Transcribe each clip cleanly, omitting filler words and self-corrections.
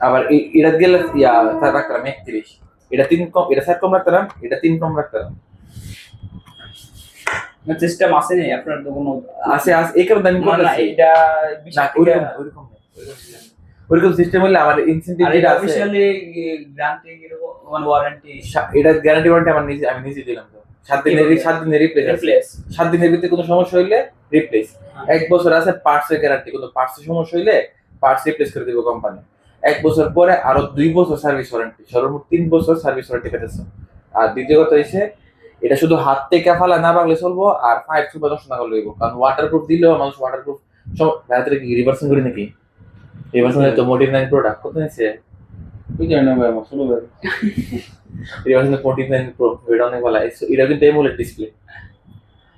আবার এটা গেলে তার রাখতাম 31, এটা 3 কম, এটা 4 কম রাখতাম, এটা 3 কম রাখতাম। সিস্টেম আছে না আপনার তো কোনো আছে এই কারণে আমি না করতেছি। এটা না ওইরকম সিস্টেম হলে আমার ইনসেন্টিভ যেটা আছে অফিশিয়ালি গ্যারান্টি এরকম মানে ওয়ারেন্টি এটা গ্যারান্টি ওয়ারেন্টি আমি নিজে দিলাম তো 7 দিনের রিপ্লেস 7 দিনের ভিতরে কোনো সমস্যা হইলে রিপ্লেস। 1 বছর আছে পার্টসের গ্যারান্টি, কোনো পার্টসের সমস্যা হইলে পার্টস রিপ্লেস করে দিব কোম্পানি। 1 বছর পরে আরো 2 বছর সার্ভিস ওয়ারেন্টি, সর্বমোট 3 বছর সার্ভিস ওয়ারেন্টি পেতেছে। আর দ্বিতীয় কথা হইছে এটা শুধু হাত থেকে ফালা না ভাঙলে চলবো, আর ফায়ার সুপার নষ্ট না করলে হইব, কারণ ওয়াটারপ্রুফ দিলেও মানুষ ওয়াটারপ্রুফ সব রাতে কি রিভার্সিং করি নাকি? রিভার্সিং তো মোটিভ 9 প্রোডাক্ট কত নিছে কি জানি না ভাই আমার শুরু করে রিভার্সিং 49 প্রো এটা অনেক ভালো। এটা কিন্তু এমোলেড ডিসপ্লে,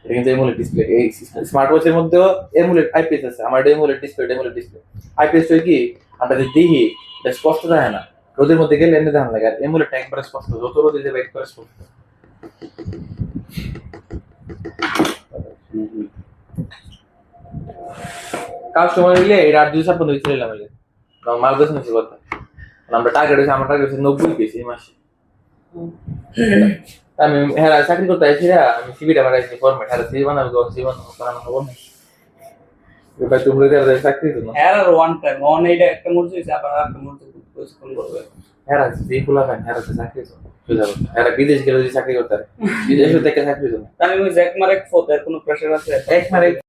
এটা কিন্তু এমোলেড ডিসপ্লে। এই স্মার্ট ওয়াচের মধ্যেও এমোলেড আইপিএস আছে, আমার এটা এমোলেড ডিসপ্লে। আইপিএস হই কি আমরা যে দেখি এটা স্পষ্ট থাকে না, রোদের মধ্যে গেলে এমনি দেখা লাগে, আর এমোলেডটা একবারে স্পষ্ট, যত রোদে যাবে একবারে স্পষ্ট। কাস্টমার হইলে এটা 8 2 চলে এলাম হইলে মাল বেশ নিচ্ছে কথা। আমরা টার্গেট হয়েছে, আমার টার্গেট হচ্ছে 90 পিস এই মাসে। আমি হ্যাঁ চাকরি করতে আইছি না, আমি সিভিটা বানাইছি ফরম্যাট, আর সিভি বানাবো, বানানো হবো না। এবার তোমরা যারা চাকরি তো না হ্যাঁ আর ওয়ান টাইম অন এইটা একটা মুড হইছে, আবার একটা মুড কোন করবে হ্যাঁ যে খোলা খান হ্যাঁ চাকরি তো বুঝাবো, এরা বিদেশ গেলে যদি চাকরি করতে বিদেশে থেকে চাকরি তো আমি জ্যাক মারেক ফোদের কোনো প্রেসার আছে এক মারে